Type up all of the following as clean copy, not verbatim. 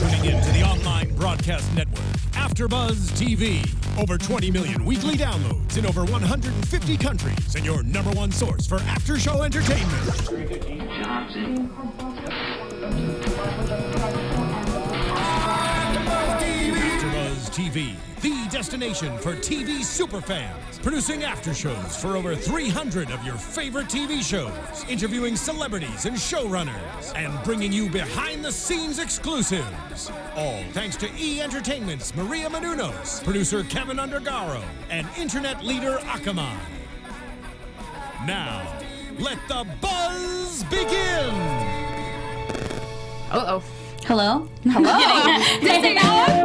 tuning in to the online broadcast network, AFTERBUZZ TV. Over 20 million weekly downloads in over 150 countries, and your number one source for after-show entertainment. AFTERBUZZ TV, the destination for TV superfans, producing after shows for over 300 of your favorite TV shows, interviewing celebrities and showrunners, and bringing you behind-the-scenes exclusives. All thanks to E! Entertainment's Maria Menounos, producer Kevin Undergaro, and internet leader Akamai. Now, let the buzz begin! Uh-oh. Hello? Hello? Hello?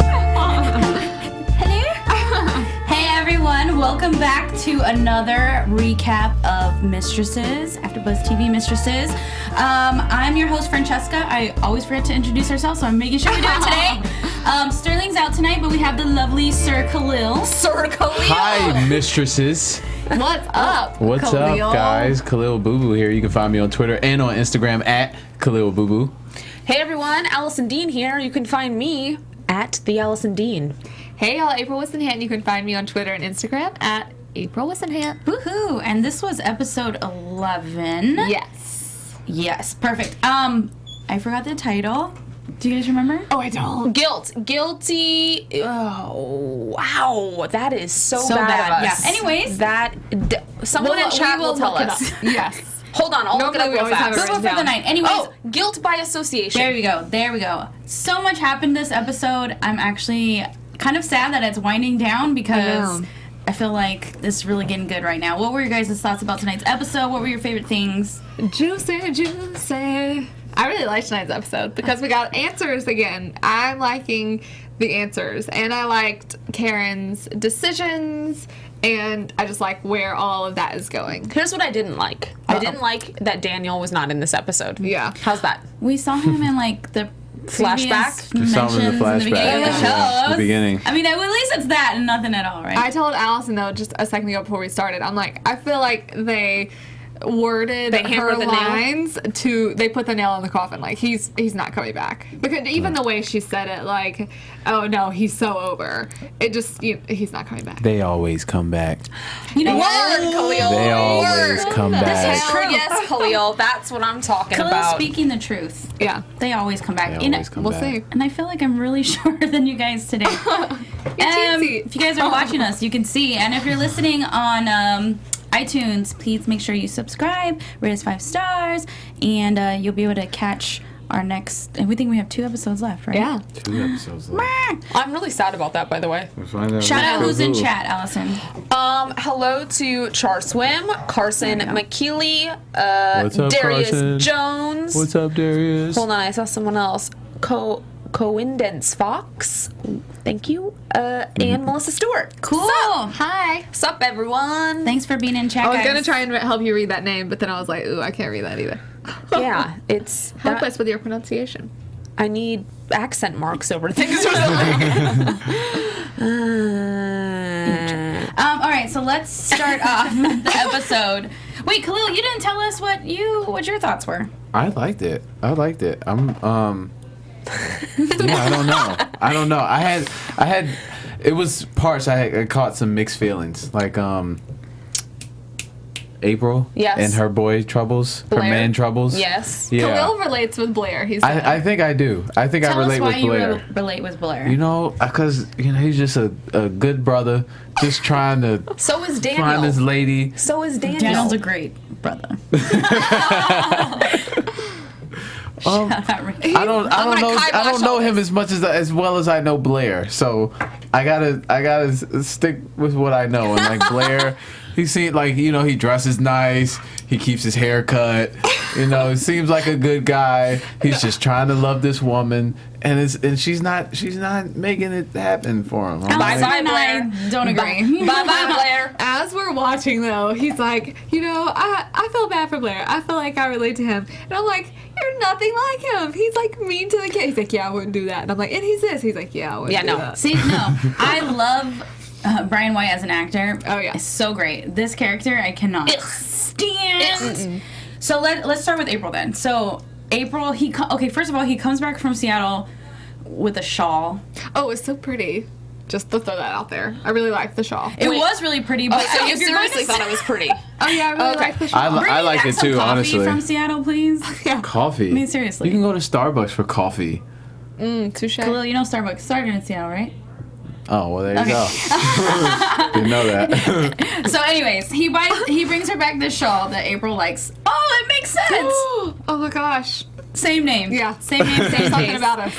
Hey everyone, welcome back to another recap of Mistresses, AFTERBUZZ TV Mistresses. I'm your host, Francesca. I always forget to introduce ourselves, so I'm making sure we do it today. Sterling's out tonight, but we have the lovely Sir Khaliel. Sir Khaliel! Hi, Mistresses. What's up, What's Khaliel? up, guys? Khaliel Abooboo here. You can find me on Twitter and on Instagram at Khaliel Abooboo. Hey everyone, Alison Dean here. You can find me at the Alison Dean. Hey y'all, April Whisenhant. You can find me on Twitter and Instagram at April Whisenhant. Woohoo! And this was episode 11. Yes. Yes, perfect. I forgot the title. Do you guys remember? Oh, I don't. Guilty. Oh, wow. That is so bad bad of us. Yeah. Anyways. Someone in chat will tell look it us. up. Yes. Hold on, I'll look it up Normally we real always have fast. it Google for the night. Anyways. Oh, guilt by association. There we go. So much happened this episode. I'm actually kind of sad that it's winding down because I feel like this is really getting good right now. What were your guys' thoughts about tonight's episode? What were your favorite things? Juicy, juicy. I really liked tonight's episode because we got answers again. I'm liking the answers, and I liked Karen's decisions, and I just like where all of that is going. Here's what I didn't like. I didn't like that Daniel was not in this episode. Yeah. How's that? We saw him in like the Flashback? We saw him in the mentions beginning of the flashback. show. Yeah, the beginning. I mean, at least it's that and nothing at all, right? I told Allison, though, just a second ago before we started, I'm like, I feel like they worded They her hammered the nail? lines they put the nail in the coffin, like he's not coming back, because even the way she said it, like, oh no, he's so over it, just he's not coming back. They always come back. You know what? Khalil. They always come This is back. true. Yes, Khalil. That's what I'm talking Khalil's about. speaking the truth. Yeah, They always come back. They always come we'll back. see. And I feel like I'm really shorter than you guys today. teensy. If you guys are watching us, you can see. And if you're listening on iTunes, please make sure you subscribe, rate us 5 stars, and you'll be able to catch our next. And we think we have 2 episodes left, right? Yeah. 2 episodes left. I'm really sad about that, by the way. Shout out who's in chat, Allison. Hello to Char Swim, Carson McKeely, What's up, Darius Carson? Jones. What's up, Darius? Hold on, I saw someone else. Coindence Fox. Thank you. And Melissa Stewart. Cool. Hi. Sup, everyone? Thanks for being in chat, I was guys. gonna try and help you read that name, but then I was like, ooh, I can't read that either. Yeah, it's. Help us with your pronunciation. I need accent marks over things or something. All right, so let's start off the episode. Wait, Khaliel, you didn't tell us what your thoughts were. I liked it. I'm yeah, I don't know. I had it was parts. I caught some mixed feelings, like April, Yes. and her boy troubles, her Blair. man troubles. Yes. Yeah. Khalil relates with Blair. He's I think I do. I think Tell I relate us why with you Blair. relate with Blair. You know, because he's just a good brother, just trying to So is Daniel. find his lady. So is Daniel. Daniel's a great brother. I don't know him as much as well as I know Blair. So I gotta stick with what I know. And like Blair, he seems like he dresses nice. He keeps his hair cut. He seems like a good guy. He's just trying to love this woman, and she's not making it happen for him. I'm Bye, like, Blair. Don't agree. Bye, Blair. As we're watching, though, he's like, I feel bad for Blair. I feel like I relate to him. And I'm like, you're nothing like him. He's like mean to the kid. He's like, yeah, I wouldn't do that. And I'm like, and he's this. He's like, yeah, I wouldn't do that. See, no. I love Brian White as an actor. Oh, yeah. It's so great. This character, I cannot stand. So let's start with April then. So April, first of all, he comes back from Seattle with a shawl. Oh, it's so pretty. Just to throw that out there. I really like the shawl. It was really pretty, but So you if you're going seriously to thought it was pretty. Oh, yeah, I really like the shawl. I like Bring it back some too, coffee honestly. from Seattle, please. Coffee. I mean, seriously. You can go to Starbucks for coffee. Touche. Khalil, you know Starbucks started in Seattle, right? Oh, well, there you go. Didn't know that. So, anyways, he brings her back this shawl that April likes. Oh, it makes sense. Oh my gosh. Same name. Yeah. Same name, same Something taste. about us.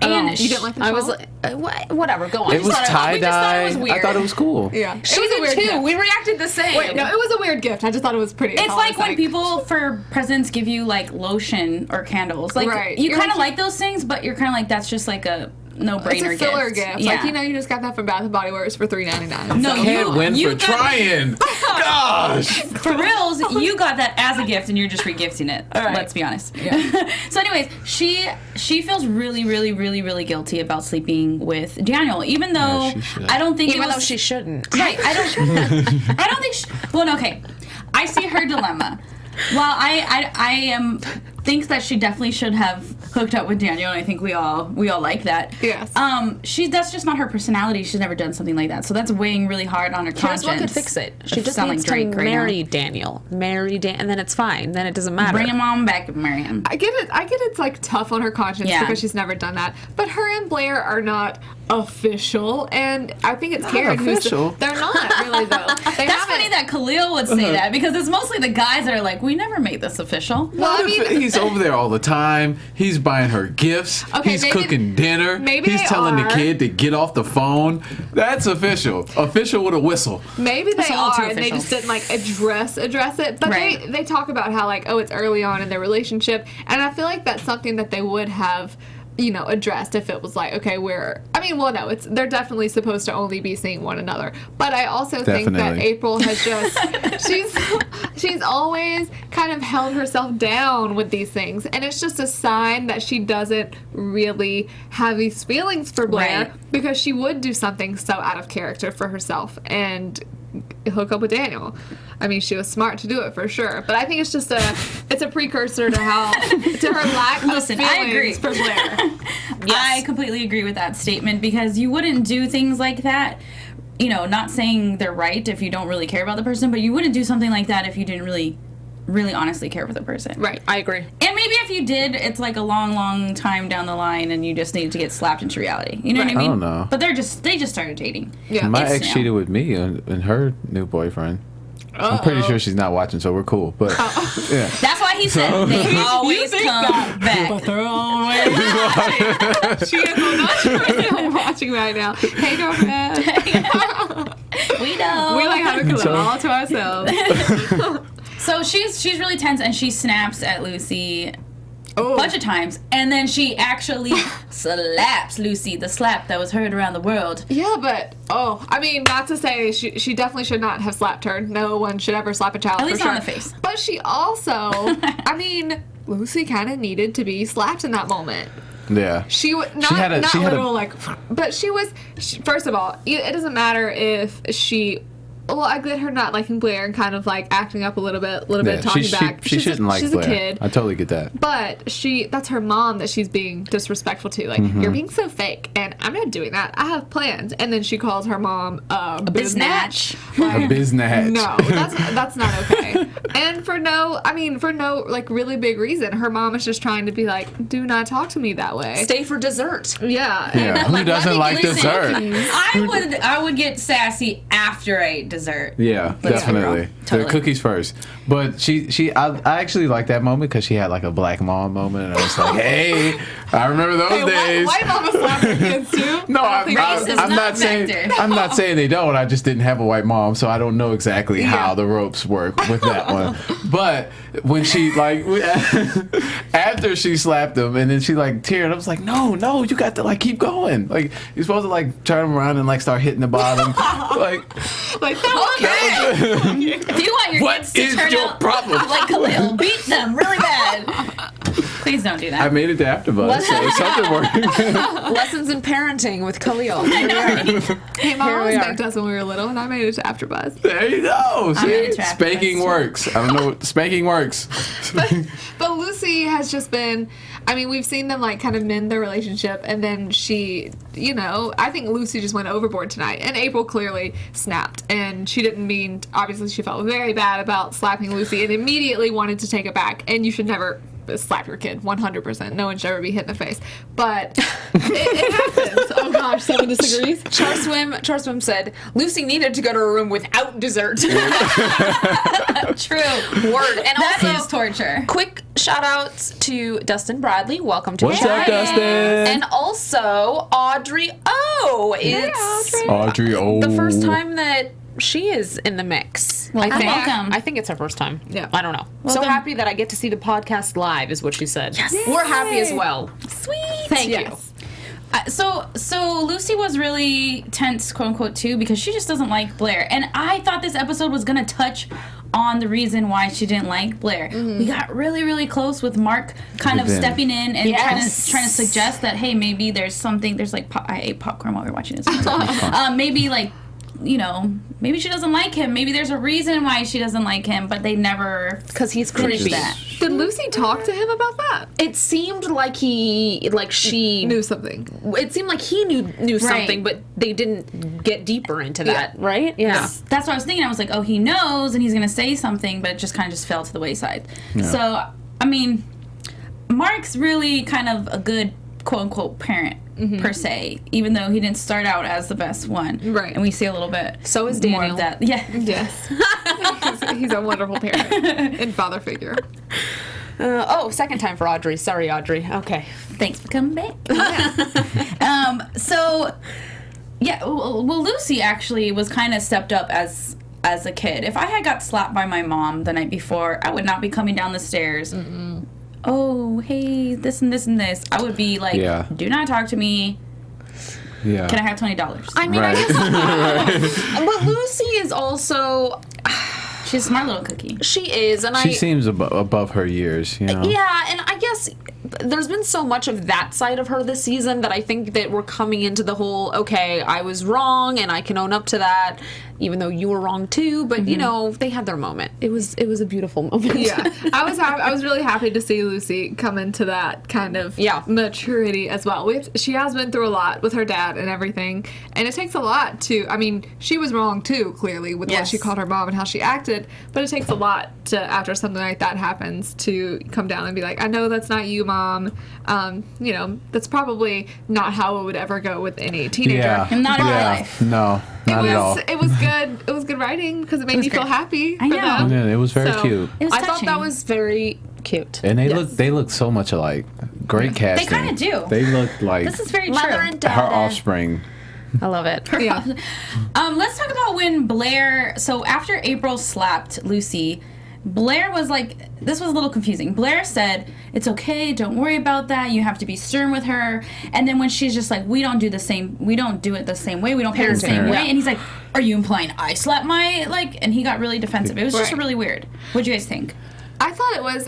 And You didn't like the shawl? I was like, whatever, go on. It was thought it- we tie just thought it dye. was weird. I thought it was cool. Yeah. It She was a did weird too. gift. We reacted the same. Wait, no, it was a weird gift. I just thought it was pretty. It's like when people for presents give you like lotion or candles. Like Right. you You're kind of like- like those things, but you're kind of like that's just like a no-brainer It's a filler gift. gift. Yeah. Like, you just got that from Bath & Body Works for $3.99. No, So- Can't win you for got- trying. Gosh. For reals, you got that as a gift and you're just regifting it. right. Let's be honest. So anyways, she feels really, really, really, really guilty about sleeping with Daniel, even though she should. I don't think Even it was, though she shouldn't. Right, I don't think well, no, okay. I see her dilemma. While I thinks that she definitely should have hooked up with Daniel, and I think we all like that. Yes. That's just not her personality. She's never done something like that. So that's weighing really hard on her conscience. Here's what could fix it. She I just sound needs like Drake to right now. marry Daniel. And then it's fine. Then it doesn't matter. Bring him on back and marry him. I get it. It's like tough on her conscience Yeah. because she's never done that. But her and Blair are not official, and I think it's Karen official. who's. They're not really though. They That's funny that Khaliel would say that because it's mostly the guys that are like, we never made this official. Well, I What if mean, he's over there all the time? He's buying her gifts. Okay, He's maybe- cooking dinner. maybe He's they telling the are. kid to get off the phone. That's official. Official with a whistle. maybe they a little too are, and they official. just didn't like address it. But Right. they talk about how like, oh, it's early on in their relationship, and I feel like that's something that they would have. Addressed if it was like, okay, they're definitely supposed to only be seeing one another. But I also think that Definitely. April has just, she's always kind of held herself down with these things. And it's just a sign that she doesn't really have these feelings for Blair Right. because she would do something so out of character for herself and hook up with Daniel. I mean, she was smart to do it for sure, but I think it's just a precursor to her lack Listen, of I feelings agree. for Blair. I completely agree with that statement because you wouldn't do things like that. Not saying they're right if you don't really care about the person, but you wouldn't do something like that if you didn't really honestly care for the person. Right. I agree. And maybe if you did, it's like a long, long time down the line and you just needed to get slapped into reality. You know what I Right. mean? I don't know. But they just started dating. Yeah. My It's- ex cheated with me and her new boyfriend. I'm pretty sure she's not watching, so we're cool. But yeah. That's why he said they always come back. She is not watching right now. Hey, girlfriend. We know. We like having Khaliel all to ourselves. So she's really tense and she snaps at Lucy Oh. a bunch of times, and then she actually slaps Lucy, the slap that was heard around the world. Yeah, but I mean, not to say she definitely should not have slapped her. No one should ever slap a child. At least for not sure. on the face. But she also, I mean, Lucy kind of needed to be slapped in that moment. Yeah. She was not had a- not she had a- literal like, but she was. First of all, it doesn't matter if she. Well, I get her not liking Blair and kind of like acting up a little bit talking back. She shouldn't like she's Blair. a kid. I totally get that. But that's her mom that she's being disrespectful to. Like, Mm-hmm. you're being so fake, and I'm not doing that. I have plans. And then she calls her mom a biznatch. Like, A biznatch. no, that's not okay. And for no like really big reason. Her mom is just trying to be like, do not talk to me that way. Stay for dessert. Yeah. Yeah. Who doesn't like Listen, dessert? I would get sassy after I ate dessert. Yeah, Let's be real. definitely. Totally. The cookies first. But I actually like that moment because she had like a black mom moment, and I was like, hey, I remember those days. White mama slap her kids too. No, I don't Race think does so. I'm not not saying factor. I'm not saying they don't. I just didn't have a white mom, so I don't know exactly how the ropes work with that one. But when she like after she slapped him and then she like teared, I was like, no, you got to like keep going. Like you're supposed to like turn him around and like start hitting the bottom. Like Like that was If you want your what kids to is turn your out problem? like Khaliel, beat them really bad. Clean Please don't do I that. made it to AFTERBUZZ, so something worked. Lessons in parenting with Khaliel. Hey, my Here mom we spanked us when we were little, and I made it to AFTERBUZZ. There you go. made it See, to spanking AFTERBUZZ, works. I don't know. Spanking works. But Lucy has just been, I mean, we've seen them like kind of mend their relationship, and then she, you know, I think Lucy just went overboard tonight, and April clearly snapped, and she didn't mean, obviously she felt very bad about slapping Lucy and immediately wanted to take it back, and you should never slap your kid, 100%. No one should ever be hit in the face. But it happens. Oh gosh, someone disagrees. Charswim said Lucy needed to go to her room without dessert. True. Word. And That also, is torture. quick shout outs to Dustin Bradley. Welcome to What's the show. up, Dustin? And also Audrey O. It's Audrey, the first time that she is in the mix. Welcome. I think it's her first time. Yeah. I don't know. So Welcome. happy that I get to see the podcast live is what she said. Yes. We're happy as well. Sweet. Thank you. Yes. So Lucy was really tense, quote unquote, too, because she just doesn't like Blair. And I thought this episode was going to touch on the reason why she didn't like Blair. We got really, really close with Mark kind of Good. stepping in and Yes. trying to suggest that, hey, maybe there's something. There's like, I ate popcorn while we were watching this. Maybe like, you know, maybe she doesn't like him. Maybe there's a reason why she doesn't like him, but they never Because he's finished creepy. that. Did Lucy talk to him about that? It seemed like she Knew something. It seemed like he knew something, but they didn't get deeper into that, right? Yeah. That's what I was thinking. I was like, oh, he knows and he's going to say something, but it just kind of just fell to the wayside. So, I mean, Mark's really kind of a good quote-unquote parent, per se, even though he didn't start out as the best one. Right. And we see a little bit So is more Daniel. of that. Yeah. Yes. he's a wonderful parent and father figure. Second time for Audrey. Sorry, Audrey. Okay. Thanks for coming back. Well, Lucy actually was kind of stepped up as a kid. If I had got slapped by my mom the night before, I would not be coming down the stairs. Oh, hey, this and this and this. I would be like, Yeah. do not talk to me. Yeah. Can I have $20? I mean, Right. I guess, but Lucy is also, She's a smart little cookie. she is, and She seems above her years, you know. yeah, and I guess there's been so much of that side of her this season that I think that we're coming into the whole, okay, I was wrong and I can own up to that, even though you were wrong too. But you know, they had their moment. It was a beautiful moment. Yeah, I was really happy to see Lucy come into that kind of maturity as well. She has been through a lot with her dad and everything, and it takes a lot to. I mean, she was wrong too, clearly, with what she called her mom and how she acted. But it takes a lot to, after something like that happens, to come down and be like, I know that's not you, Mom. You know, that's probably not how it would ever go with any teenager. Yeah. And not in real life. No, not at all. It was good. It was good writing because it made me feel great. happy. I for know. them. Yeah, it was very So, cute. It was I thought touching. that was very cute. And they look so much alike. Great casting. kinda do. They look like This is very Mother true. and her daughter. offspring. I love it. Yeah. Let's talk about when Blair. So after April slapped Lucy, Blair was like, this was a little confusing. Blair said, it's okay, don't worry about that, you have to be stern with her. And then when she's just like, we don't do it the same way, we don't parent the same Parenting, way. yeah. And he's like, are you implying I slapped my, like, and he got really defensive. It was just Right. really weird. What'd you guys think? I thought it was,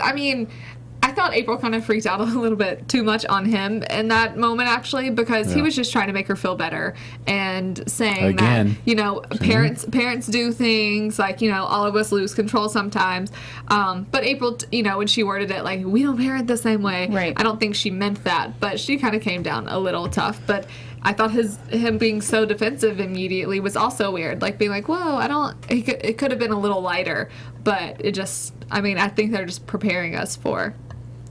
I thought April kind of freaked out a little bit too much on him in that moment, actually, because he was just trying to make her feel better and saying Again. that, you know, parents do things, like, you know, all of us lose control sometimes. But April, you know, when she worded it like, we don't parent the same way, Right. I don't think she meant that, but she kind of came down a little tough. But I thought him being so defensive immediately was also weird, like being like, whoa, it could have been a little lighter, but it just, I think they're just preparing us for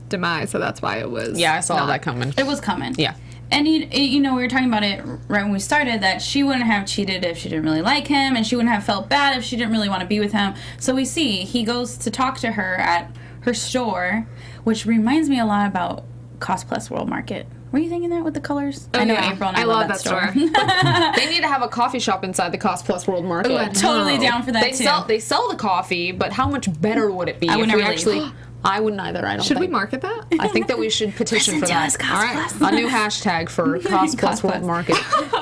demise, so that's why it was. Yeah, I saw that coming. It was coming. Yeah. And you know, we were talking about it right when we started, that she wouldn't have cheated if she didn't really like him, and she wouldn't have felt bad if she didn't really want to be with him. So we see he goes to talk to her at her store, which reminds me a lot about Cost Plus World Market. Were you thinking that with the colors? Oh, I know yeah. April and I, I love love that store. They need to have a coffee shop inside the Cost Plus World Market. Ooh, I know. Totally down for that They too. they sell the coffee, but how much better would it be I would if we never actually? leave. I wouldn't either. I don't. Should we think. market that? I think that we should petition Listen for to that. us, Cost All right, Plus. a new hashtag for Cost Plus World Plus. Market.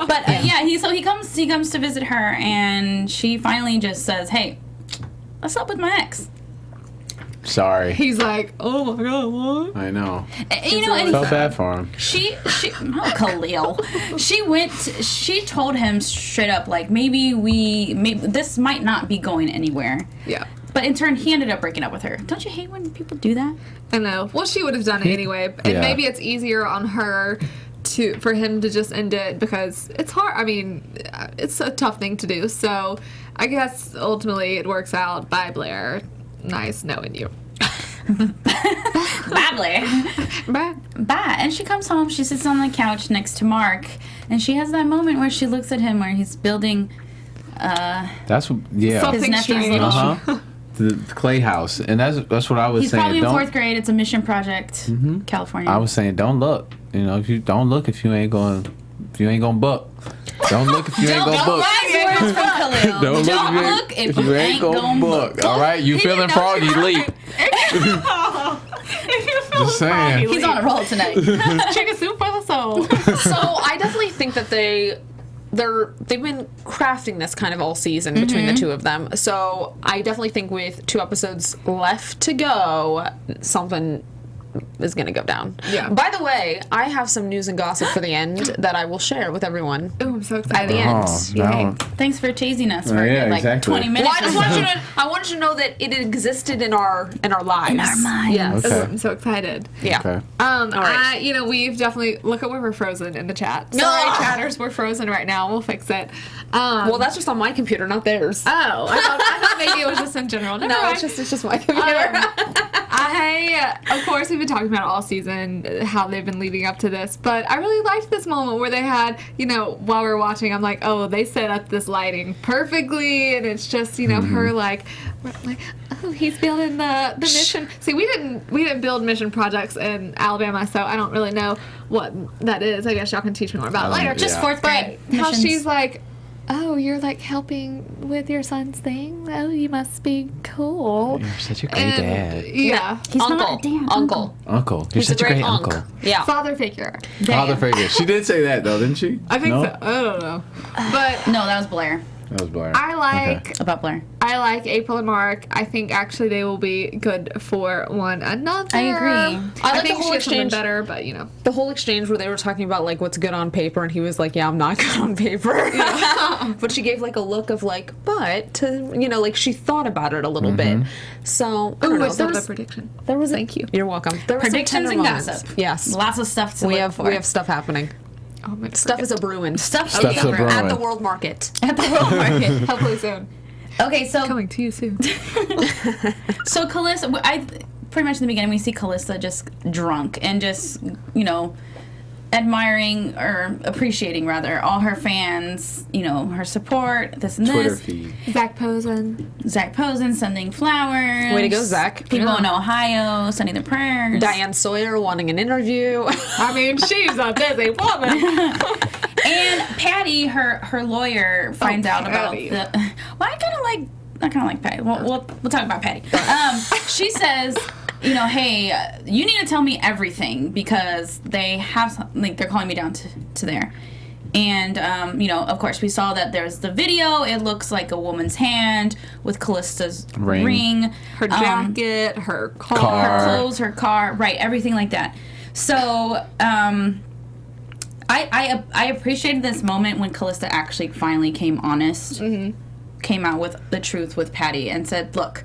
But he comes to visit her, and she finally just says, "Hey, what's up with my ex?" Sorry. He's like, oh my god, what? I know. You know, and Felt bad for him. she Khaliel. She told him straight up, like, maybe this might not be going anywhere. Yeah. But in turn, he ended up breaking up with her. Don't you hate when people do that? I know. Well, she would have done it anyway, and Yeah. maybe it's easier on her for him to just end it because it's hard. I mean, it's a tough thing to do. So I guess ultimately it works out. Bye, Blair. Nice knowing you. Bye, Blair. Bye. Bye. And she comes home. She sits on the couch next to Mark, and she has that moment where she looks at him where he's building That's his Something nephew's strange. little. the clay house, and that's what I was He's saying. probably in Don't- 4th grade. It's a mission project, California. I was saying, don't look. You know, if you don't look, if you ain't gonna book. Don't look if you ain't gonna book. Wise words from Khaliel. Don't look if you ain't gonna book. All right, you feeling froggy? Leap. Just saying. He's on a roll tonight. Chicken soup for the soul. So I definitely think that they've been crafting this kind of all season between the two of them. So I definitely think with 2 episodes left to go, something is going to go down. Yeah. By the way, I have some news and gossip for the end that I will share with everyone. Oh, I'm so At excited. the end. no. Thanks for chasing us for yeah, like exactly. 20 minutes. Well, I wanted to know that it existed in our lives. In our minds. Yes. Okay. I'm so excited. Yeah. Okay. All right. We've definitely look at where we're frozen in the chat. Sorry, chatters, we're frozen right now. We'll fix it. Well, that's just on my computer, not theirs. Oh, I thought maybe it was just in general. Never No, mind. it's just my computer. Of course, we've been talking about it all season, how they've been leading up to this, but I really liked this moment where they had, while we were watching, I'm like, oh, they set up this lighting perfectly, and it's just, her like, oh, he's building the mission. See, we didn't build mission projects in Alabama, so I don't really know what that is. I guess y'all can teach me more about it later. Just Yeah. 4th grade. But how missions. she's like, oh, you're like helping with your son's thing? Oh, you must be cool. You're such a great And- dad. Yeah. He's uncle. not a damn uncle. Uncle. You're He's a such a great great uncle. uncle. Yeah. Father figure. Father figure. She did say that though, didn't she? I think No? so. I don't know. But No, that was Blair. That was Blair. I like About Blair. April and Mark. I think actually they will be good for one another. I agree. I like think the whole she gets something exchange. better, but The whole exchange where they were talking about like what's good on paper, and he was like, "Yeah, I'm not good on paper." But she gave like a look of like, but to like she thought about it a little bit. So I don't Ooh, know. I There love was, the prediction. there was Thank you. You're welcome. There were some Predictions tender and moments. gossip. Yes, Lots of stuff to we look have for. we have stuff happening. Oh my Stuff is a brewing Stuff's Stuff's a brewing. at the World Market. at the World Market. Hopefully soon. Okay, so Coming to you soon. Calista, pretty much in the beginning we see Calista just drunk and just admiring or appreciating rather all her fans, her support, this and Twitter this. feed. Zach Posen. Zach Posen sending flowers. Way to go, Zach. People Yeah. in Ohio sending their prayers. Diane Sawyer wanting an interview. I mean, she's a busy woman. And Patty, her lawyer, finds out about Patty. the. Well, I kind of like Patty. We'll talk about Patty. She says, hey, you need to tell me everything because they have they're calling me down to there. And of course, we saw that there's the video. It looks like a woman's hand with Callista's ring, Her jacket, her car. her clothes, her car, right, everything like that. So, I appreciated this moment when Callista actually finally came honest, came out with the truth with Patty and said, look,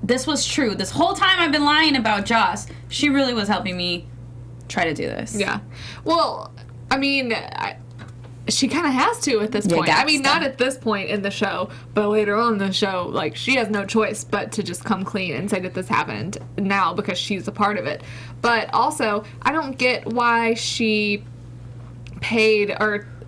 this was true. This whole time I've been lying about Joss. She really was helping me try to do this. Yeah. Well, I mean, she kind of has to at this Yeah, point. I gots mean, to. not at this point in the show, but later on in the show, like, she has no choice but to just come clean and say that this happened now because she's a part of it. But also, I don't get why she paid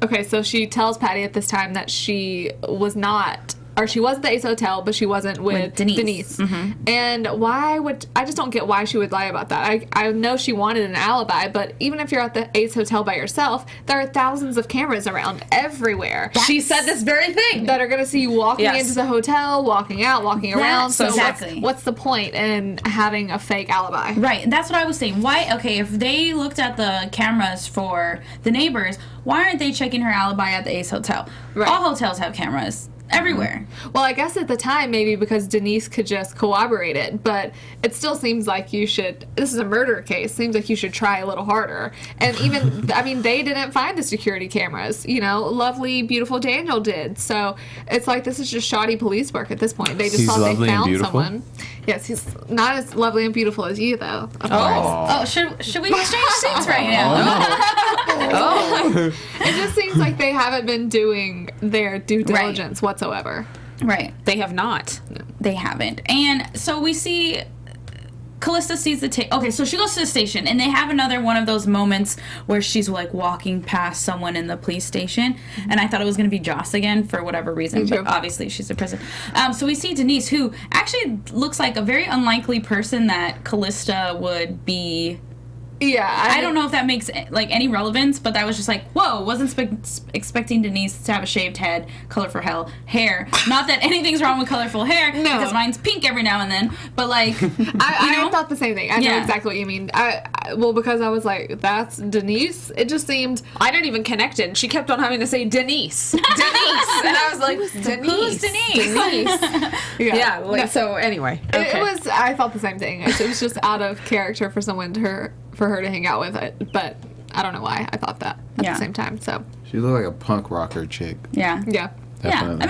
okay, so she tells Patty at this time that she was not, or she was at the Ace Hotel, but she wasn't with Denise. And why would, I just don't get why she would lie about that. I know she wanted an alibi, but even if you're at the Ace Hotel by yourself, there are thousands of cameras around everywhere. She said this very thing. That are going to see you walking Yes. into the hotel, walking out, walking around. So exactly. what's the point in having a fake alibi? Right, and that's what I was saying. Why? Okay, if they looked at the cameras for the neighbors, why aren't they checking her alibi at the Ace Hotel? Right. All hotels have cameras. everywhere. Well, I guess at the time, maybe because Denise could just corroborate it, but it still seems like you should, this is a murder case, seems like you should try a little harder. And even, I mean, they didn't find the security cameras, you know, lovely, beautiful Daniel did. So it's like, this is just shoddy police work at this point. They just He's thought they lovely and found beautiful? someone. Yes, he's not as lovely and beautiful as you, though, of course. Oh, should we exchange seats right now? It just seems like they haven't been doing their due diligence whatsoever. Right. They have not. They haven't. And so we see Callista sees the tape. Okay, so she goes to the station, and they have another one of those moments where she's like walking past someone in the police station, and I thought it was going to be Joss again for whatever reason, Me too. but obviously she's in prison. So we see Denise, who actually looks like a very unlikely person that Callista would be. Yeah. I don't know if that makes like any relevance, but that was just like, whoa, wasn't expecting Denise to have a shaved head, colorful hair. Not that anything's wrong with colorful hair, because mine's pink every now and then, but like, I thought the same thing. I know Yeah. exactly what you mean. Well, because I was like, that's Denise. It just seemed. I didn't even connect it. She kept on having to say Denise. Denise. And I was like, Denise. who's Denise? Denise. Yeah, like, No. so anyway. It Okay. was. I thought the same thing. It was just out of character for someone for her to hang out with it, but I don't know why I thought that at Yeah. the same time. So She looked like a punk rocker chick. Yeah. yeah. Definitely. Yeah, I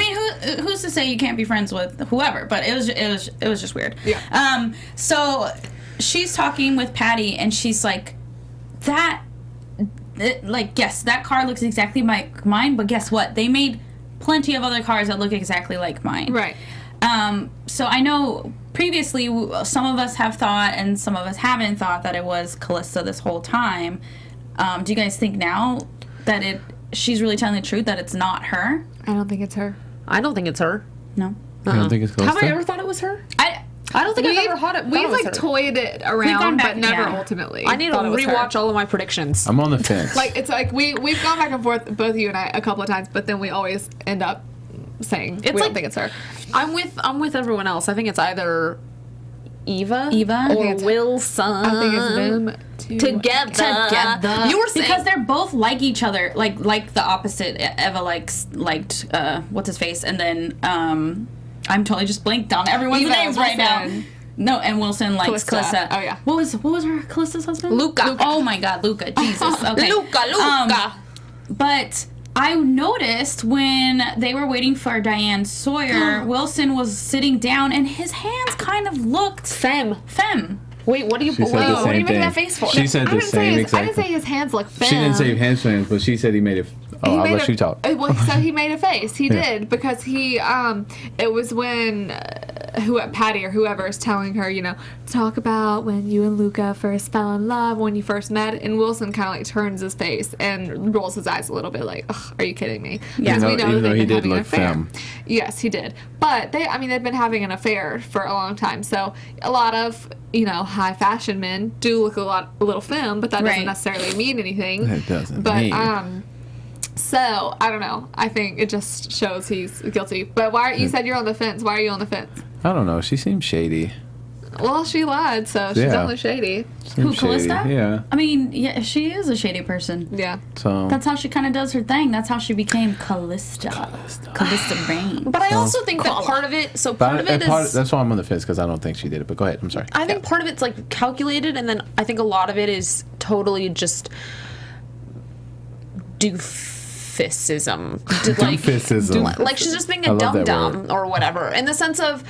mean, who's to say you can't be friends with whoever? But it was just weird. Yeah. So she's talking with Patty, and she's like, yes, that car looks exactly like mine. But guess what? They made plenty of other cars that look exactly like mine. Right. So I know previously some of us have thought, and some of us haven't thought, that it was Callista this whole time. Do you guys think now that she's really telling the truth, that it's not her? I don't think it's her. I don't think it's her. No. I don't think it's close. Have I ever thought it was her? I don't think I've ever thought it We've was like her. toyed it gone around, back- but never yeah. ultimately. I need to thought it was her. rewatch all of my predictions. I'm on the fence. Like it's like we've gone back and forth, both you and I, a couple of times, but then we always end up saying we like- don't think it's her. I'm with everyone else. I think it's either Eva I think or it's- Wilson. I think it's them together. You were saying because they're both like each other, like the opposite. Eva liked what's his face, and then I'm totally just blanked on everyone's Eva, names right now. Wilson. No, and Wilson likes Callista. Callista. Oh, yeah. What was her Callista's husband? Luca. Oh my God, Luca. Jesus. Okay. Luca. But I noticed when they were waiting for Diane Sawyer, Wilson was sitting down, and his hands kind of looked Femme. Wait, what do you? She said the Whoa. same what are you making thing. that face for? She said I the didn't say same his, I exact didn't say thing. his hands look fat. She didn't say hamstrings, but she said he made it. Oh, I'll let you talk. Well, so he made a face. He Yeah. did because he. It was when Patty or whoever is telling her, talk about when you and Luca first fell in love, when you first met, and Wilson kind of like turns his face and rolls his eyes a little bit, like, "Ugh, are you kidding me?" Because we know Even though they've he been did having an look affair. femme. Yes, he did. But they've been having an affair for a long time. So a lot of high fashion men do look a little femme, but that doesn't Right. necessarily mean anything. That doesn't But mean. so I don't know. I think it just shows he's guilty. But you said you're on the fence? Why are you on the fence? I don't know. She seems shady. Well, she lied, so she's Yeah. definitely shady. Who, Seems Callista? shady. Yeah. I mean, yeah, she is a shady person. Yeah. So. That's how she kind of does her thing. That's how she became Callista. Callista Rain. But I also think that part of it. So part of it is. That's why I'm on the fence, because I don't think she did it. But go ahead. I'm sorry. I think part of it's like calculated, and then I think a lot of it is totally just doofusism. Doofusism. Like she's just being I a love that dum-dum or whatever. In the sense of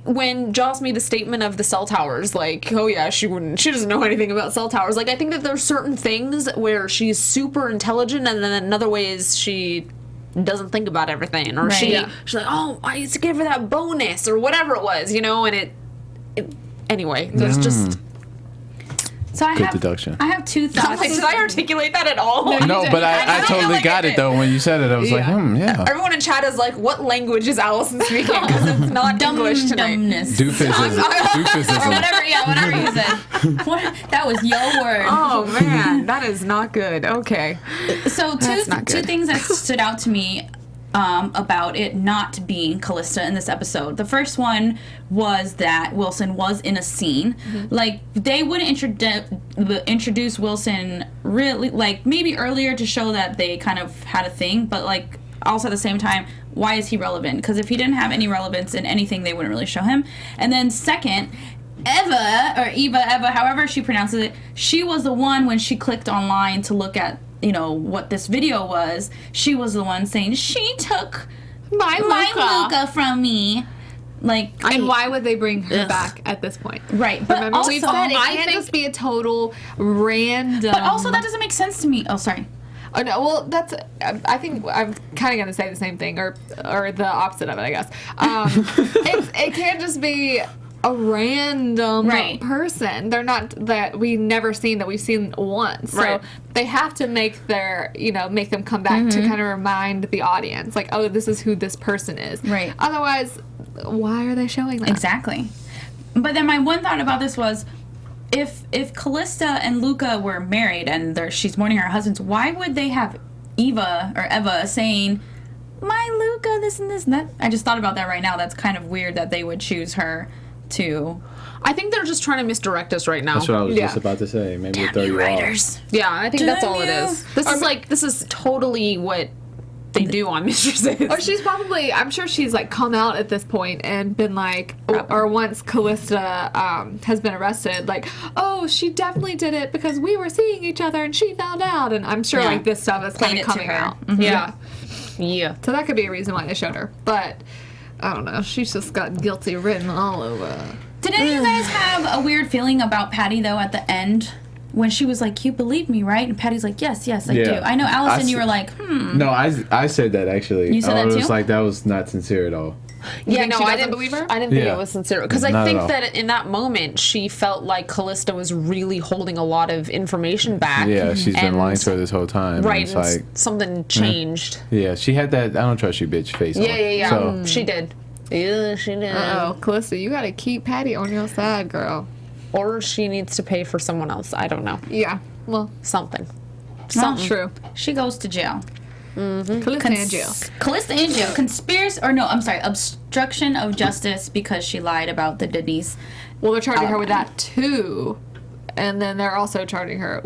when Joss made the statement of the cell towers, like, oh yeah, she doesn't know anything about cell towers. Like, I think that there's certain things where she's super intelligent, and then in other ways she doesn't think about everything, or Right. she's like, oh, I used to give her that bonus or whatever it was, and it anyway, there's just. So I Good have deduction. I have two I'm thoughts. like, did I articulate that at all? No, but I I totally like got I it though. When you said it, I was like, yeah. Everyone in chat is like, what language is Allison speaking? Because it's not English tonight. Dumbness. Doofusism. Or Doofusism. whatever you said. That was your word. Oh man, that is not good. Okay. So That's not two good. things that stood out to me about it not being Callista in this episode. The first one was that Wilson was in a scene. Mm-hmm. Like, they wouldn't introduce Wilson really, like, maybe earlier to show that they kind of had a thing, but, like, also at the same time, why is he relevant? Because if he didn't have any relevance in anything, they wouldn't really show him. And then second, Eva, however she pronounces it, she was the one when she clicked online to look at, what this video was. She was the one saying, she took my Luca from me. And why would they bring her back at this point? Right, but remember also, we said it can't just be a total random. But also, that doesn't make sense to me. Oh, sorry. Oh no, well that's. I think I'm kind of going to say the same thing, or the opposite of it, I guess. It can't just be a random person. They're not that we've never seen that we've seen once. So they have to make make them come back to kind of remind the audience, like, oh, this is who this person is. Right. Otherwise, why are they showing that? Exactly. But then my one thought about this was, if Callista and Luca were married and she's mourning her husbands, why would they have Eva saying, my Luca, this and this and that? I just thought about that right now. That's kind of weird that they would choose her to. I think they're just trying to misdirect us right now. That's what I was just about to say. Maybe Damn throw you you writers. off. Yeah, I think that's all it is. This is totally what they do on Mistresses. Or I'm sure she's come out at this point and been or once Callista has been arrested, oh, she definitely did it because we were seeing each other and she found out, and I'm sure this stuff is kind of coming out. Mm-hmm. Yeah. So that could be a reason why they showed her, but I don't know. She's just got guilty written all over. Did any of you guys have a weird feeling about Patty though at the end? When she was like, you believe me, right? And Patty's like, yes, I do. I know, Allison, you were like, No, I said that, actually. You said that, too? I was like, that was not sincere at all. Yeah, no, I didn't believe her. I didn't think it was sincere. Because I Not think at all. that in that moment, she felt like Callista was really holding a lot of information back. Yeah, she's been and- lying to her this whole time. Right, It's and something changed. yeah, she had that I don't trust you bitch face on. Yeah. So, She did. Yeah, she did. Uh-oh, Callista, you gotta keep Patty on your side, girl. Or she needs to pay for someone else. I don't know. Yeah, well, Something. something. true. She goes to jail. Callista in jail. Callista in jail. Obstruction of justice because she lied about the Denise. Well, they're charging her with that too, and then they're also charging her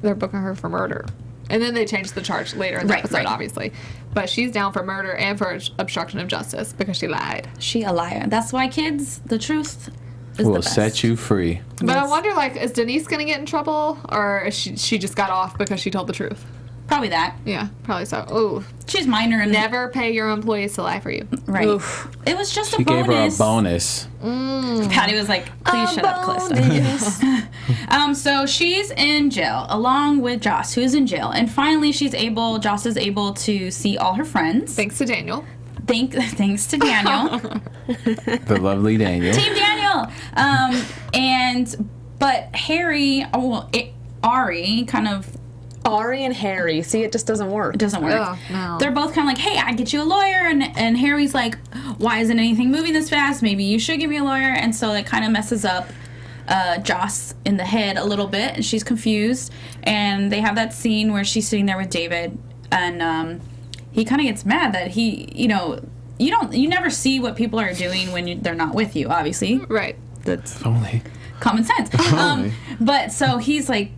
they're booking her for murder, and then they changed the charge later in the episode, obviously. But she's down for murder and for obstruction of justice because she lied. She a liar. That's why, kids, the truth is will the best. set you free. But I wonder, is Denise gonna get in trouble, or is she just got off because she told the truth? Probably that. Yeah, probably so. Ooh, She's minor and never pay your employees to lie for you. right. Oof. It was just She a bonus. gave her a bonus. Patty was like, please shut up, Callista. So she's in jail along with Joss, who's in jail. And finally Joss is able to see all her friends. Thanks to Daniel. Thanks to Daniel. The lovely Daniel. Team Daniel. But Harry, Ari kind of... Ari and Harry. See, it just doesn't work. It doesn't work. Oh, no. They're both kind of like, hey, I get you a lawyer. And Harry's like, why isn't anything moving this fast? Maybe you should give me a lawyer. And so it kind of messes up Joss in the head a little bit. And she's confused. And they have that scene where she's sitting there with David. And he kind of gets mad that you never see what people are doing when they're not with you, obviously. Right. That's If only. common sense. But so he said,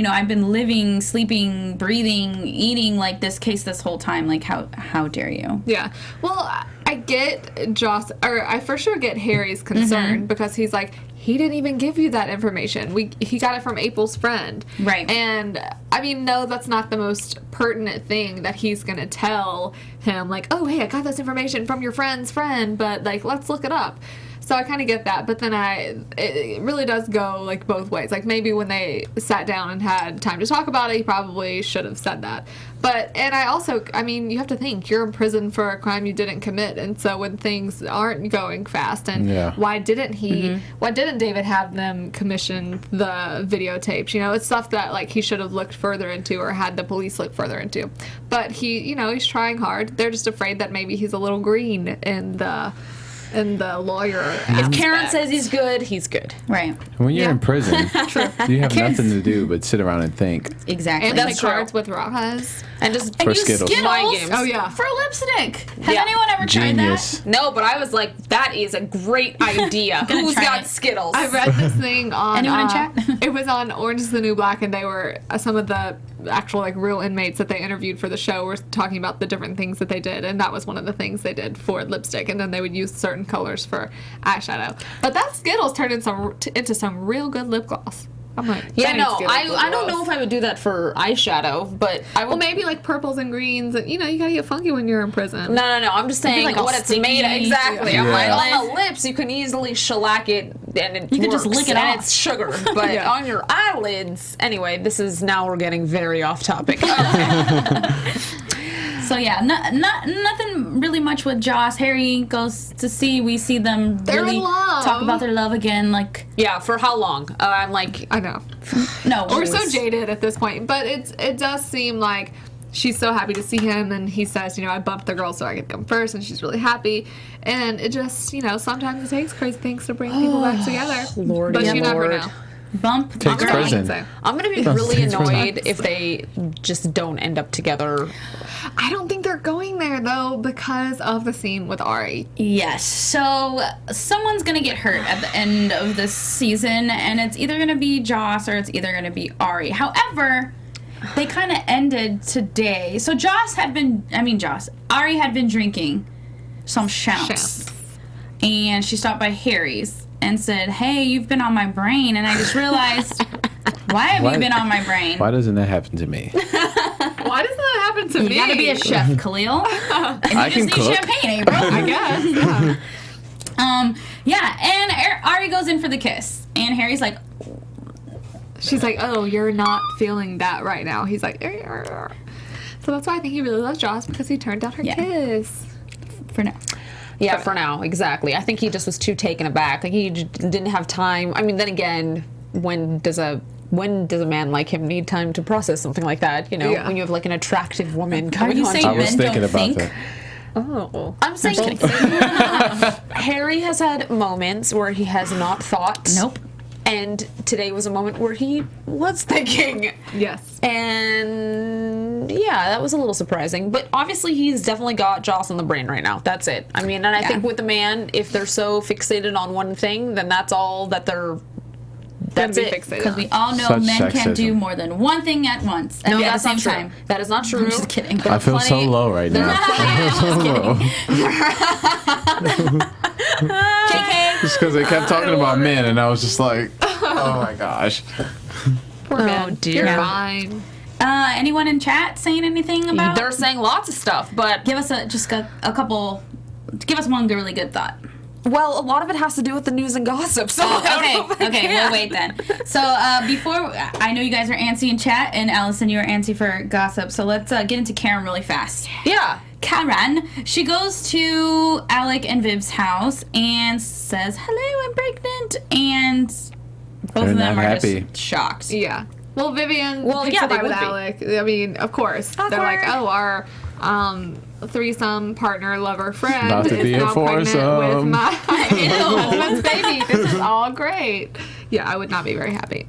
I've been living, sleeping, breathing, eating like this case this whole time. Like, how dare you? Yeah. Well, I get Joss, or I for sure get Harry's concern because he's like, he didn't even give you that information. He got it from April's friend. Right. And, I mean, no, that's not the most pertinent thing that he's going to tell him. Like, oh, hey, I got this information from your friend's friend, but, let's look it up. So I kind of get that, but then it really does go both ways. Maybe when they sat down and had time to talk about it, he probably should have said that. And I also, you have to think, you're in prison for a crime you didn't commit, and so when things aren't going fast, and why didn't David have them commission the videotapes? It's stuff that he should have looked further into or had the police look further into. But he's trying hard. They're just afraid that maybe he's a little green in the lawyer If Karen says he's good, he's good. Right. When you're in prison, you have nothing to do but sit around and think. Exactly. and That's play true. cards with Rajas. And just For Skittles. mind games. Oh, yeah. For lipstick. Has Yeah. anyone ever Genius. tried No, but I was like, that is a great idea. Gonna Who's try got it. Skittles? I read this thing on Anyone in chat? It was on Orange is the New Black, and they were some of the actual like real inmates that they interviewed for the show were talking about the different things that they did, and that was one of the things they did for lipstick. And then they would use certain colors for eyeshadow. But that Skittles turned into some real good lip gloss. I'm like, Yeah, that no, needs to get lip I don't gloss. know if I would do that for eyeshadow, but I would. Well, maybe like purples and greens, and you know, you gotta get funky when you're in prison. No, I'm just saying like all what it's sticky. made of. Exactly. I'm Yeah. like, on the lips, you can easily shellac it, and it You could just works, lick it and off. it's sugar. But Yeah. on your eyelids, anyway, we're getting very off topic. So yeah, nothing really much with Joss. Harry goes to see. We see them They're really in love. talk about their love again. Like, Yeah, for how long? I'm like, I know. no, We're so jaded at this point, but it does seem like she's so happy to see him, and he says, you know, I bumped the girl so I could come first, and she's really happy. And it just, you know, sometimes it takes crazy things to bring people back together. Lordy But you never Lord. know. bump. Takes girl. prison. So, I'm gonna be really Thanks for annoyed if they just don't end up together. I don't think they're going there though because of the scene with Ari. Yes. So someone's gonna get hurt at the end of this season, and it's either gonna be Joss or it's either gonna be Ari. However, they kind of ended today. So Ari had been drinking some champs, and she stopped by Harry's and said, "Hey, you've been on my brain," and I just realized, why have you been on my brain? Why doesn't that happen to me? Why does that happen to You me? gotta be a chef, Khaliel. And you I just can need cook. champagne, April. I guess. Yeah. Yeah, and Ari goes in for the kiss, and Harry's like, She's like, oh, you're not feeling that right now. He's like, so that's why I think he really loves Joss, because he turned down her Yeah. kiss. for now. Yeah, for now, exactly. I think he just was too taken aback. Like he didn't have time. I mean, then again, when does a man like him need time to process something like that? You know, Yeah. when you have like an attractive woman Are coming you on saying to I you. was men thinking don't about think? that. Oh, I'm saying Harry has had moments where he has not thought. Nope. And today was a moment where he was thinking. Yes. And yeah, that was a little surprising. But obviously, he's definitely got Joss on the brain right now. That's it. I mean, and I think with a man, if they're so fixated on one thing, then that's all that they're. That's be it. fixated Because we all know Such men can't do sexism. more than one thing at once and No, at the that's same not true. time. That is not true. I'm just kidding. There I are feel so plenty- low right now. I feel so low. JK. Just because they kept talking about men, and I was just like, oh my gosh. Poor man. dear. You're fine. Anyone in chat saying anything about? They're saying lots of stuff, but Give us a couple. Give us one really good thought. well, a lot of it has to do with the news and gossip. So I don't know if I Okay, can. we'll wait then. So before, I know you guys are antsy in chat, and Allison, you are antsy for gossip. So let's get into Karen really fast. Yeah. Karen, she goes to Alec and Viv's house and says, "Hello, I'm pregnant," and both They're of them not are happy. just shocked. Yeah. Well, Vivian Well, picks yeah, a they fight with would be. Alec. I mean, of course. They're like, Awkward. oh, our threesome partner, lover, friend About to is be a now pregnant with foursome. my husband's baby. This is all great. Yeah, I would not be very happy.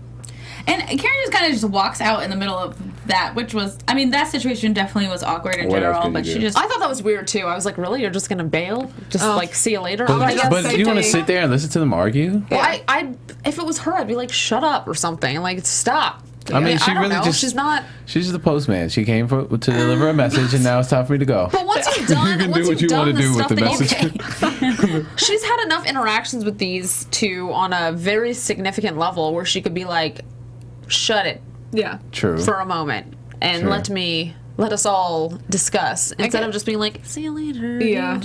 And Karen just walks out in the middle of that, which was, I mean, that situation definitely was awkward in What else general, could but you she do? just. I thought that was weird too. I was like, really? You're just gonna bail? Just like see you later? But, I guess but they you want to did. sit there and listen to them argue? Well, I if it was her, I'd be like, shut up or something. Like, stop. I mean, she I don't really know. just. She's not. She's the postman. She came to deliver a message, and now it's time for me to go. But once you've done, You can do once what you've you done wanna the do with stuff the that you- message. She's had enough interactions with these two on a very significant level where she could be like, shut it Yeah. True. for a moment and Sure. let us all discuss instead get- of just being like, see you later. Yeah.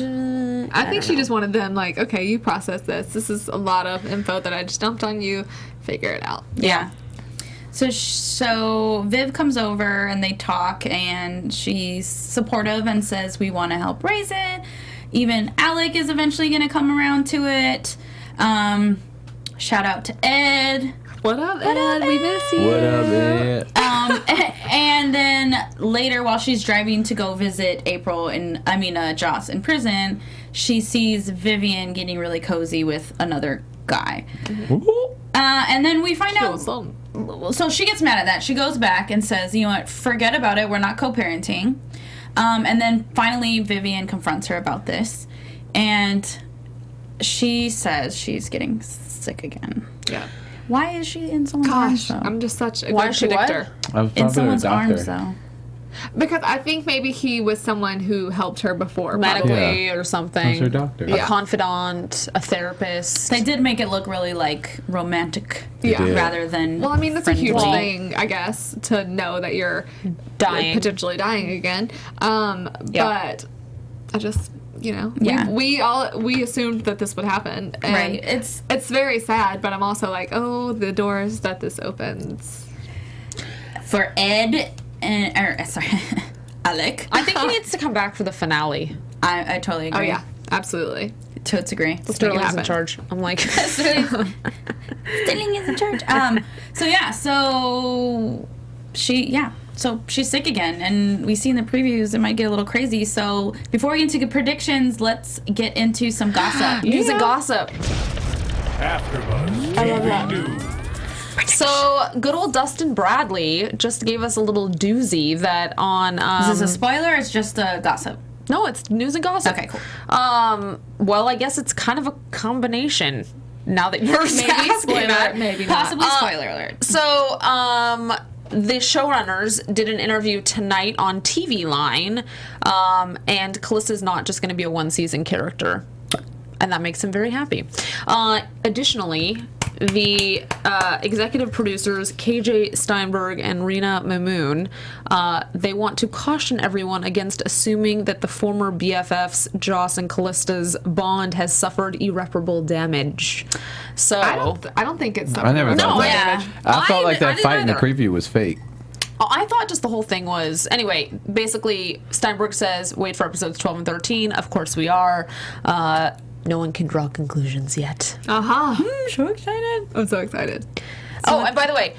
I think she just wanted them like, okay, you process this. This is a lot of info that I just dumped on you. Figure it out. Yeah. So Viv comes over and they talk, and she's supportive and says, we want to help raise it. Even Alec is eventually going to come around to it. Shout out to Ed. What up, Ed? We miss you. What up, man? And then later, while she's driving to go visit Joss in prison, she sees Vivian getting really cozy with another guy. And then we find out. so she gets mad at that. She goes back and says, you know what, forget about it. We're not co-parenting. And then finally Vivian confronts her about this. And she says she's getting sick again. Yeah. Why is she in someone's arms, though? I'm just such a Why good is she predictor. In someone's arms, though. Because I think maybe he was someone who helped her before. Medically Yeah. or something. Who's her doctor? A confidant, a therapist. They did make it look really, like, romantic. Yeah. did. Rather than Well, I mean, that's a huge friendly. thing, I guess, to know that you're Dying. potentially dying again. But I just, Yeah. we assumed that this would happen. And Right. it's very sad, but I'm also like, oh, the doors that this opens. For Ed and... sorry. Alec. I think he needs to come back for the finale. I totally agree. Oh, yeah, absolutely. Totes agree. Sterling's in happen. charge. I'm like, Sterling is in charge. So she's sick again, and we see in the previews it might get a little crazy. So before we get into predictions, let's get into some gossip. use a gossip. AfterBuzz I love that. TV News. So, good old Dustin Bradley just gave us a little doozy that on... Is this a spoiler or it's just a gossip? No, it's news and gossip. Okay, cool. Well, I guess it's kind of a combination now that you're Maybe asking spoiler, that. maybe not. Possibly spoiler alert. So, the showrunners did an interview tonight on TV Line, and Callista's not just going to be a one-season character, and that makes him very happy. Additionally, the executive producers KJ Steinberg and Rena Mamoon, they want to caution everyone against assuming that the former BFFs Joss and Callista's bond has suffered irreparable damage. So I don't think it's I never thought that. yeah. I felt like I that didn't fight in the either. preview was fake. I thought just the whole thing was... Anyway, basically, Steinberg says, wait for episodes 12 and 13. Of course we are. No one can draw conclusions yet. Uh-huh. I'm so excited. I'm so excited. Oh, and by the way,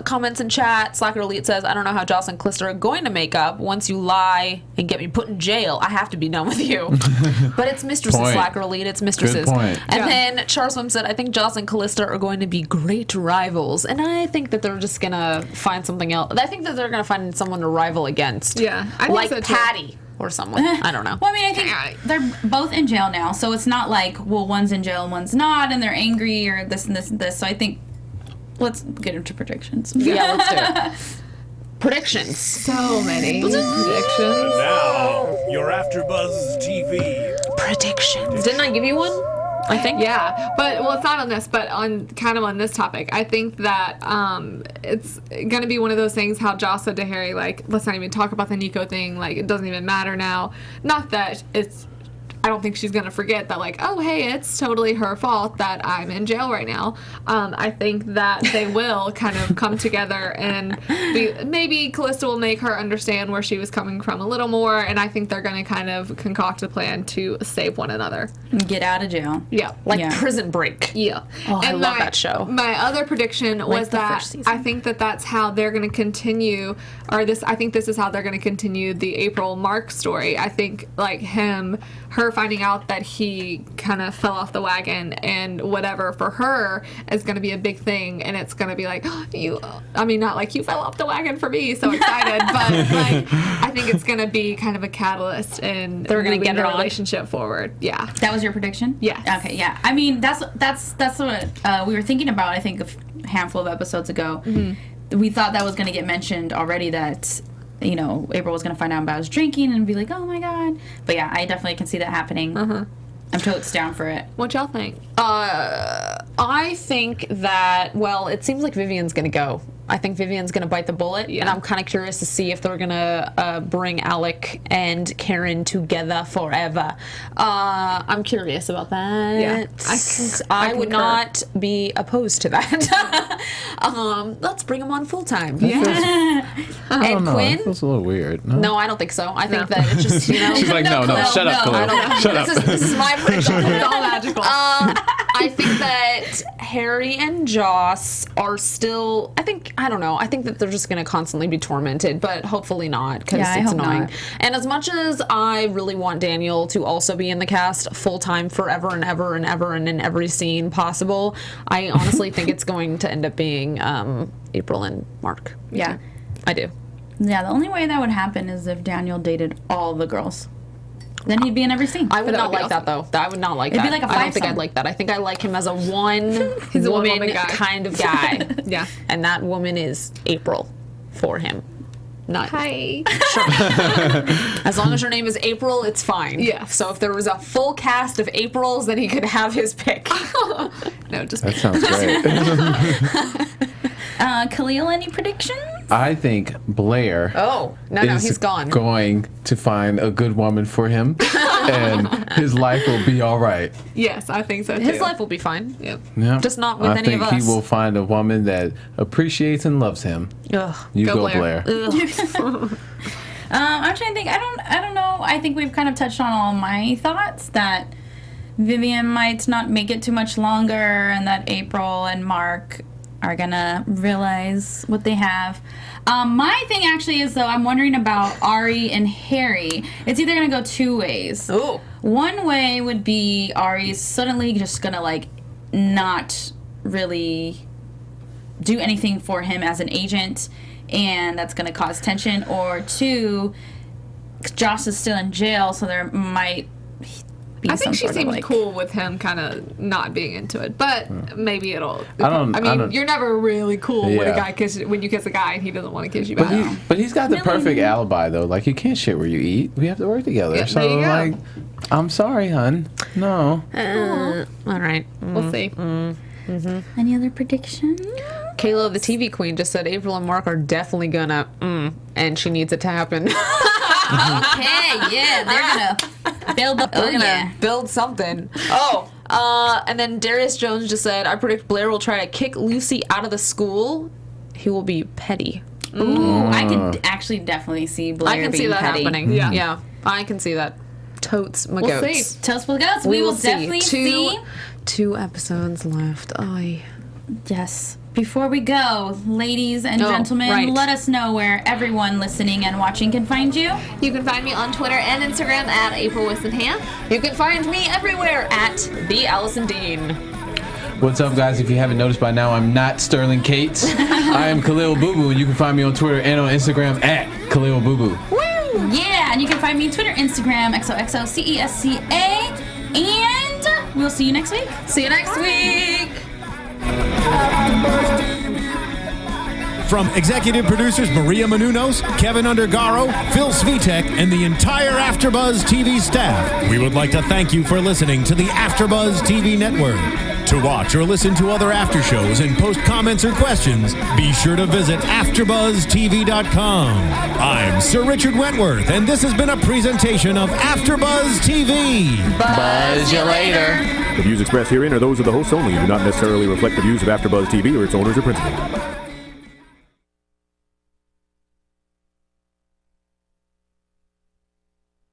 comments in chat, Slacker Elite says, I don't know how Joss and Callista are going to make up. Once you lie and get me put in jail, I have to be done with you. But it's Mistresses, Point. Slacker Elite. It's Mistresses. Good point. And Yeah. then Charles Swim said, I think Joss and Callista are going to be great rivals. And I think that they're just going to find something else. I think that they're going to find someone to rival against. Yeah, I think like so, too. Patty or someone. I don't know. Well, I mean, I think they're both in jail now, so it's not like, well, one's in jail and one's not, and they're angry or this and this and this. So I think let's get into predictions. Yeah, let's do it. Predictions. So many predictions. Now, your AfterBuzz TV. Predictions. Didn't I give you one? I think. Yeah, but well, it's not on this, but on kind of on this topic. I think that it's gonna be one of those things. How Joss said to Harry, like, let's not even talk about the Nico thing. Like, it doesn't even matter now. Not that it's. I don't think she's gonna forget that. Like, oh hey, it's totally her fault that I'm in jail right now. I think that they will kind of come together and maybe Callista will make her understand where she was coming from a little more, and I think they're gonna kind of concoct a plan to save one another. Get out of jail. Yeah, Like Yeah. Prison Break. yeah. Oh, I love that show. My other prediction was the that first season. I think that that's how they're going to continue, or this. I think this is how they're going to continue the April Mark story. I think like her finding out that he kind of fell off the wagon and whatever for her is going to be a big thing, and it's going to be like I mean, not like you fell off the wagon for me, so excited, but like I think it's going to be kind of a catalyst and They're gonna get the it on. relationship forward. Yeah. That was your prediction? Yes. Okay, yeah. I mean, that's what we were thinking about, I think, a handful of episodes ago. Mm-hmm. We thought that was going to get mentioned already, that, you know, April was going to find out about his drinking and be like, oh my God. But yeah, I definitely can see that happening. I'm totes down for it. What y'all think? I think that, well, it seems like Vivian's going to go. I think Vivian's going to bite the bullet, and I'm kind of curious to see if they're going to bring Alec and Karen together forever. I'm curious about that. Yeah, I I would concur. not be opposed to that. Let's bring him on full time. Yeah. I don't And know. Quinn? It feels a little weird. No. No, I don't think so. I think that it's just, you know. She's like, no, shut up, I Khaliel. don't know. Shut up. This is my prediction. It's all magical. I think that Harry and Joss are still, I don't know, I think that they're just going to constantly be tormented, but hopefully not, because Yeah, I it's hope annoying. not. And as much as I really want Daniel to also be in the cast full-time forever and ever and ever and in every scene possible, I honestly think it's going to end up being April and Mark. Yeah. I do. Yeah, the only way that would happen is if Daniel dated all the girls. Then he'd be in every scene. I would That not would be like that, though. I would not like It'd that. be like a I don't think five-some. I'd like that. I think I like him as a one-woman He's a one-woman guy. kind of guy. Yeah. And that woman is April for him. Not Hi. as long as her name is April, it's fine. Yeah. So if there was a full cast of Aprils, then he could have his pick. No, just That sounds great. Khaliel, any predictions? I think Blair Oh no, is he's gone. going to find a good woman for him, and his life will be all right. yes, I think so too. His life will be fine. Yep. Yeah. Just not with I any think of us. he will find a woman that appreciates and loves him. Ugh. You Go go, Blair. Blair. I'm trying to think. I don't know. I think we've kind of touched on all my thoughts that Vivian might not make it too much longer, and that April and Mark are gonna realize what they have. My thing actually is though, I'm wondering about Ari and Harry. It's either gonna go two ways. Ooh. One way would be Ari's suddenly just gonna like not really do anything for him as an agent, and that's gonna cause tension. Or two, Joss is still in jail, so there might be I some think she sort of, seems like, cool with him kind of not being into it, but maybe it'll. I don't- you're never really cool when Yeah. a guy when you kiss a guy and he doesn't want to kiss you But, back. but he's got the perfect alibi though. Like you can't shit where you eat. We have to work together. Yeah, so there you go. like, I'm sorry, hun. No. All right. We'll see. Any other predictions? Kayla, the TV queen, just said April and Mark are definitely gonna, and she needs it to happen. Okay, yeah, they're gonna build up. They're gonna build something. And then Darius Jones just said, I predict Blair will try to kick Lucy out of the school. He will be petty. Ooh, I could actually definitely see Blair I can being see that petty. happening. Yeah, I can see that. Totes my We'll goats. see. Toast with goats. We will see. definitely see. Two episodes left. Aye. Yes. Before we go, ladies and Oh, gentlemen, right. let us know where everyone listening and watching can find you. You can find me on Twitter and Instagram at April Whisenhant. You can find me everywhere at the Alison Dean. What's up, guys? If you haven't noticed by now, I'm not Sterling Cates. I am Khaliel Abooboo, and you can find me on Twitter and on Instagram at Khaliel Abooboo. Yeah, and you can find me on Twitter, Instagram, XOXOCESCA, and we'll see you next week. See you next week. From executive producers Maria Menounos, Kevin Undergaro, Phil Svitek, and the entire AfterBuzz TV staff, we would like to thank you for listening to the AfterBuzz TV network. To watch or listen to other after shows and post comments or questions, be sure to visit AfterBuzzTV.com. I'm Sir Richard Wentworth, and this has been a presentation of AfterBuzz TV. Buzz you later. The views expressed herein are those of the hosts only and do not necessarily reflect the views of AfterBuzz TV or its owners or principals.